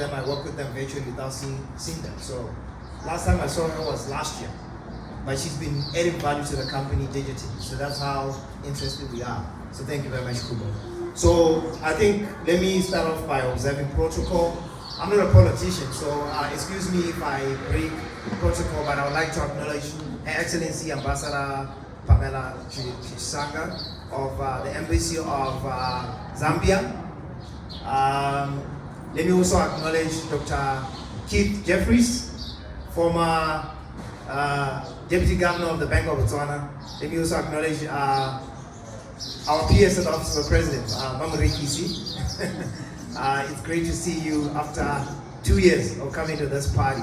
them, I work with them virtually without seeing them. So last time I saw her was last year. But she's been adding value to the company digitally. So that's how interested we are. So thank you very much, Kubo. So I think, let me start off by observing protocol. I'm not a politician, so excuse me if I break protocol, but I would like to acknowledge Her Excellency Ambassador Pamela Chisanga of the Embassy of Zambia. Let me also acknowledge Dr. Keith Jeffries, former Deputy Governor of the Bank of Botswana. Let me also acknowledge our PS at the Office of the President, Mamuri Kisi. It's great to see you after 2 years of coming to this party.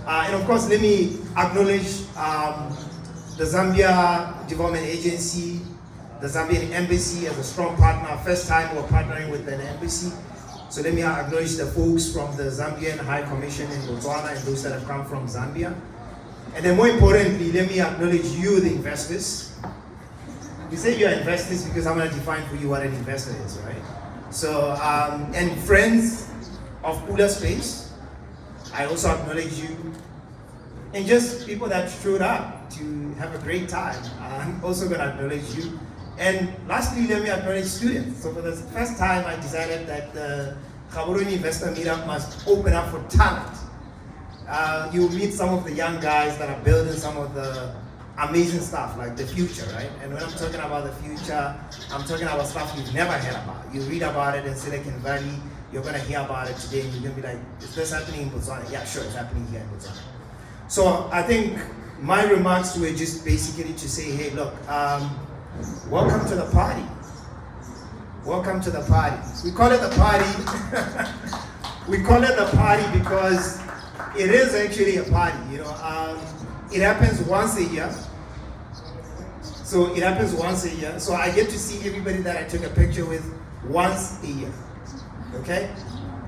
And of course, let me acknowledge the Zambia Development Agency, the Zambian Embassy as a strong partner. First time we're partnering with an embassy. So let me acknowledge the folks from the Zambian High Commission in Botswana and those that have come from Zambia. And then more importantly, let me acknowledge you, the investors. You say you're investors because I'm going to define for you what an investor is, right? So, and friends of Pula Space, I also acknowledge you. And just people that showed up to have a great time, I'm also going to acknowledge you. And lastly, let me acknowledge students. So for the first time, I decided that the Gaborone Investor Meetup must open up for talent. You'll meet some of the young guys that are building some of the amazing stuff, like the future, right? And when I'm talking about the future, I'm talking about stuff you've never heard about. You read about it in Silicon Valley, you're gonna hear about it today, and you're gonna be like, is this happening in Botswana? Yeah, sure, it's happening here in Botswana. So I think my remarks were just basically to say, hey, look, welcome to the party. Welcome to the party. We call it the party. We call it the party because it is actually a party, you know. It happens once a year. So it happens once a year. So I get to see everybody that I took a picture with once a year. Okay?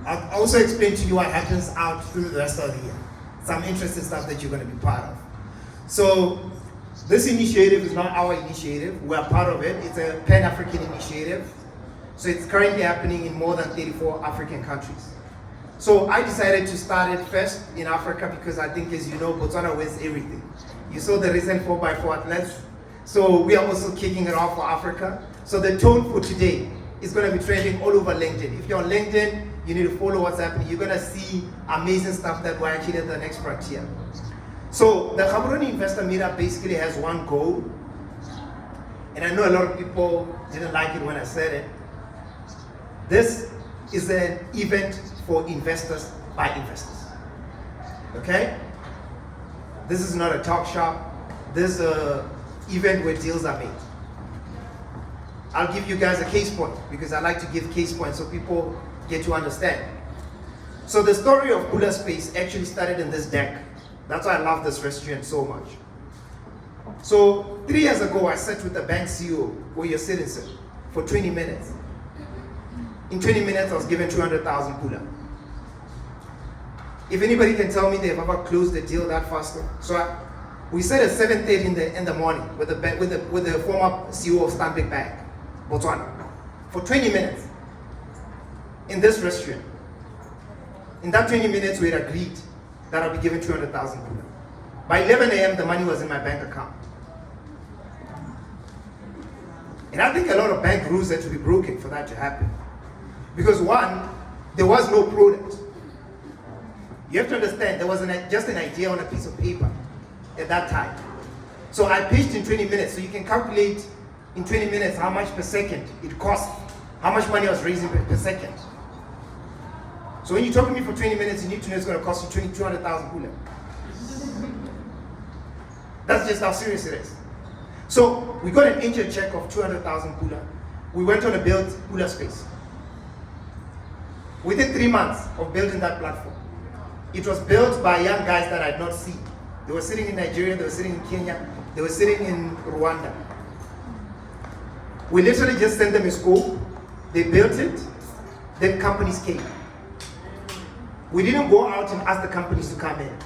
I'll also explain to you what happens out through the rest of the year. Some interesting stuff that you're going to be part of. So this initiative is not our initiative. We are part of it. It's a Pan-African initiative. So it's currently happening in more than 34 African countries. So I decided to start it first in Africa because I think, as you know, Botswana wins everything. You saw the recent 4x4 athletes. So we are also kicking it off for Africa. So the tone for today is going to be trending all over LinkedIn. If you're on LinkedIn, you need to follow what's happening. You're going to see amazing stuff that we're actually at the next frontier. So the Gaborone Investor Meetup basically has one goal. And I know a lot of people didn't like it when I said it. This is an event for investors by investors. Okay? This is not a talk shop. This is an event where deals are made. I'll give you guys a case point because I like to give case points so people get to understand. So the story of Pula Space actually started in this deck. That's why I love this restaurant so much. So 3 years ago, I sat with the bank CEO where you're sitting, sir, for 20 minutes. In 20 minutes, I was given 200,000 Pula. If anybody can tell me they've ever closed a deal that fast. So we sat at 7:30 in the morning with the former CEO of Stanbic Bank, Botswana, for 20 minutes in this restaurant. In that 20 minutes, we had agreed that I'll be given 200,000 Pula. By 11 a.m., the money was in my bank account. And I think a lot of bank rules had to be broken for that to happen. Because one, there was no product. You have to understand, there was just an idea on a piece of paper at that time. So I pitched in 20 minutes, so you can calculate in 20 minutes how much per second it cost, how much money I was raising per second. So when you talk to me for 20 minutes, you need to know it's going to cost you 200,000 Pula. That's just how serious it is. So we got an angel check of 200,000 Pula. We went on a build Pula Space. Within 3 months of building that platform, it was built by young guys that I had not seen. They were sitting in Nigeria, they were sitting in Kenya, they were sitting in Rwanda. We literally just sent them a scope, they built it, then companies came. We didn't go out and ask the companies to come in.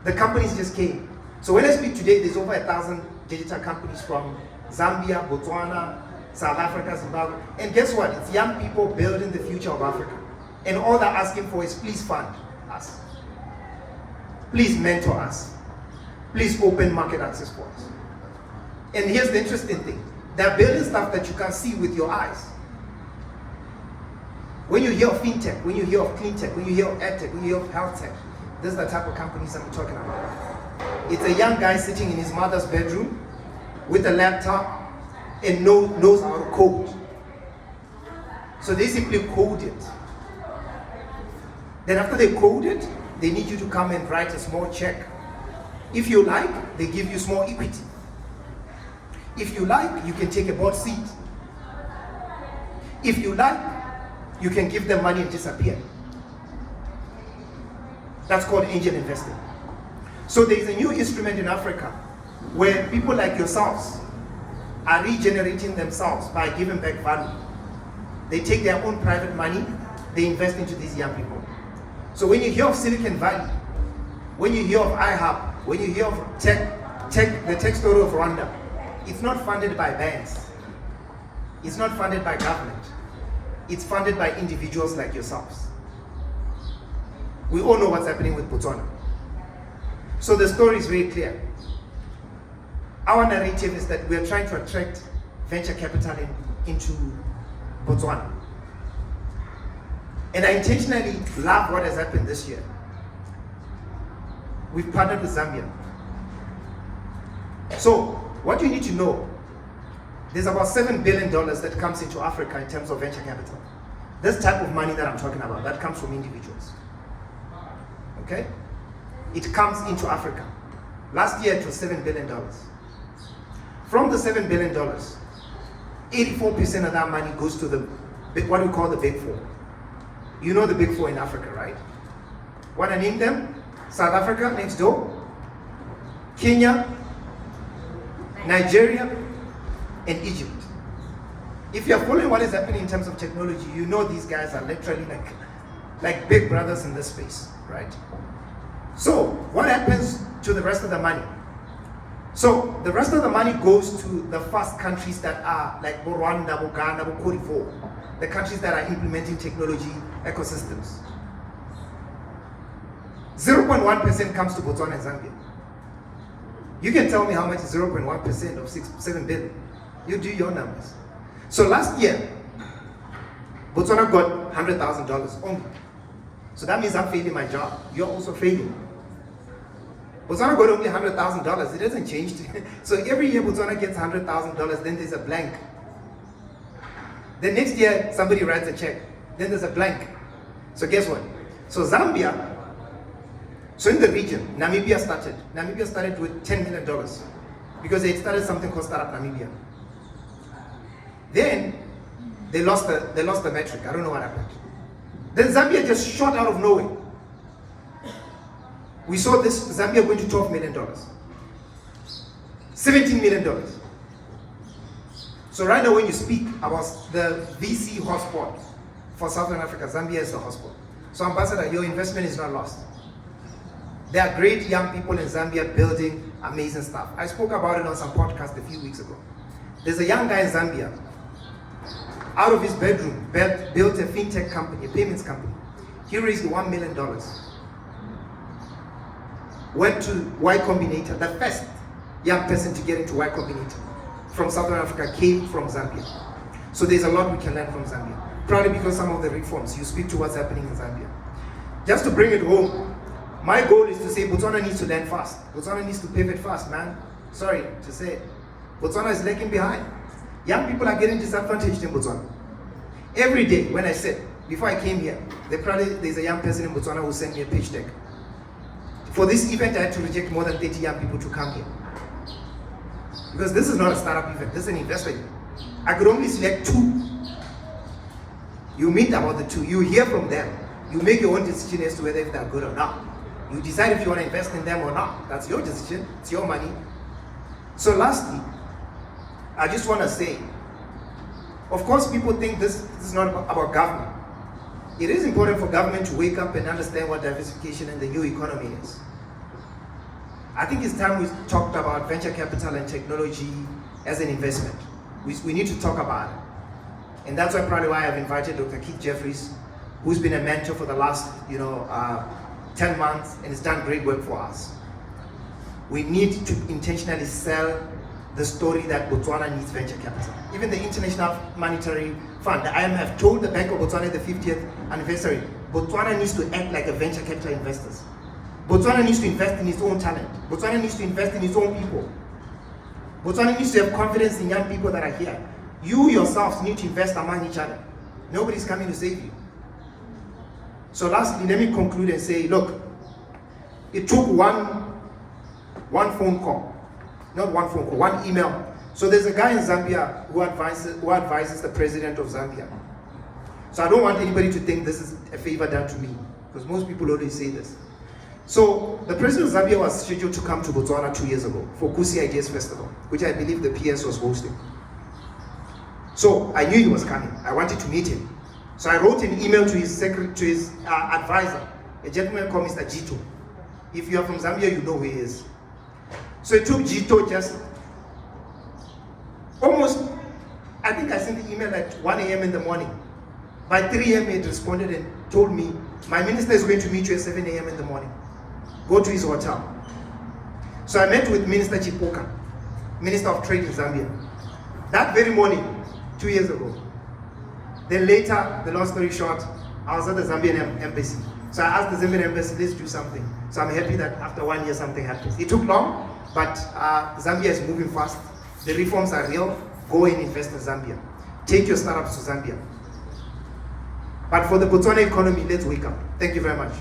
The companies just came. So when I speak today, there's over 1,000 digital companies from Zambia, Botswana, South Africa, Zimbabwe. And guess what? It's young people building the future of Africa. And all they're asking for is please fund us. Please mentor us. Please open market access for us. And here's the interesting thing. They're building stuff that you can't see with your eyes. When you hear of fintech, when you hear of clean tech, when you hear of edtech, when you hear of health tech, this is the type of companies I'm talking about. It's a young guy sitting in his mother's bedroom with a laptop and knows how to code. So they simply code it. Then after they code it, they need you to come and write a small check. If you like, they give you small equity. If you like, you can take a board seat. If you like, you can give them money and disappear. That's called angel investing. So there is a new instrument in Africa where people like yourselves are regenerating themselves by giving back value. They take their own private money, they invest into these young people. So when you hear of Silicon Valley, when you hear of iHub, when you hear of the tech story of Rwanda, it's not funded by banks. It's not funded by government. It's funded by individuals like yourselves. We all know what's happening with Botswana. So the story is very clear. Our narrative is that we are trying to attract venture capital into Botswana. And I intentionally love what has happened this year. We've partnered with Zambia. So, what you need to know, there's about $7 billion that comes into Africa in terms of venture capital. This type of money that I'm talking about, that comes from individuals. Okay? It comes into Africa. Last year it was $7 billion. From the $7 billion, 84% of that money goes to what we call the Big Four. You know the Big Four in Africa, right? Want to name them? South Africa, next door. Kenya, Nigeria, and Egypt. If you're following what is happening in terms of technology, you know these guys are literally like big brothers in this space, right? So, what happens to the rest of the money? So, the rest of the money goes to the first countries that are like Rwanda, Ghana, Cote d'Ivoire, the countries that are implementing technology ecosystems. 0.1% comes to Botswana and Zambia. You can tell me how much is 0.1% of 7 billion. You do your numbers. So last year, Botswana got $100,000 only. So that means I'm failing my job. You're also failing. Botswana got only $100,000. It doesn't change. So every year Botswana gets $100,000, then there's a blank. The next year, somebody writes a check. Then there's a blank. So guess what? So Zambia, so in the region, Namibia started with $10 million because they started something called Startup Namibia. Then they lost the metric. I don't know what happened. Then Zambia just shot out of nowhere. We saw this Zambia going to $12 million, $17 million. So right now when you speak about the VC hotspot for Southern Africa, Zambia is the hotspot. So Ambassador, your investment is not lost. There are great young people in Zambia building amazing stuff. I spoke about it on some podcast a few weeks ago. There's a young guy in Zambia, out of his bedroom, built a fintech company, a payments company. He raised $1 million. Went to Y Combinator, the first young person to get into Y Combinator from Southern Africa came from Zambia. So there's a lot we can learn from Zambia. Probably because some of the reforms, you speak to what's happening in Zambia. Just to bring it home, my goal is to say Botswana needs to learn fast. Botswana needs to pivot fast, man. Sorry to say it. Botswana is lagging behind. Young people are getting disadvantaged in Botswana. Every day when I sit, before I came here, there's a young person in Botswana who sent me a pitch deck. For this event, I had to reject more than 30 young people to come here. Because this is not a startup event, this is an investment event. I could only select 2. You meet about the 2, you hear from them. You make your own decision as to whether they're good or not. You decide if you want to invest in them or not. That's your decision, it's your money. So lastly, I just want to say, of course people think this is not about government. It is important for government to wake up and understand what diversification in the new economy is. I think it's time we talked about venture capital and technology as an investment. We need to talk about it. And that's probably why I've invited Dr. Keith Jeffries, who's been a mentor for the last 10 months and has done great work for us. We need to intentionally sell the story that Botswana needs venture capital. Even the International Monetary Fund, the IMF, told the Bank of Botswana at the 50th anniversary, Botswana needs to act like a venture capital investors. Botswana needs to invest in its own talent. Botswana needs to invest in its own people. Botswana needs to have confidence in young people that are here. You yourselves need to invest among each other. Nobody's coming to save you. So lastly, let me conclude and say, look, it took one phone call, not one phone call, one email. So there's a guy in Zambia who advises the president of Zambia. So I don't want anybody to think this is a favor done to me, because most people always say this. So the president of Zambia was scheduled to come to Botswana 2 years ago for Kusi Ideas Festival, which I believe the PS was hosting. So I knew he was coming. I wanted to meet him. So I wrote an email to his advisor, a gentleman called Mr. Jito. If you are from Zambia, you know who he is. So it took Jito just almost, I think I sent the email at 1 a.m. in the morning. By 3 a.m. he had responded and told me, my minister is going to meet you at 7 a.m. in the morning. Go to his hotel. So I met with Minister Chipoka, Minister of Trade in Zambia, that very morning, 2 years ago. Then later, the long story short, I was at the Zambian embassy. So I asked the Zambian embassy, let's do something. So I'm happy that after 1 year something happens. It took long, but Zambia is moving fast. The reforms are real. Go and invest in Zambia. Take your startups to Zambia. But for the Botswana economy, let's wake up. Thank you very much.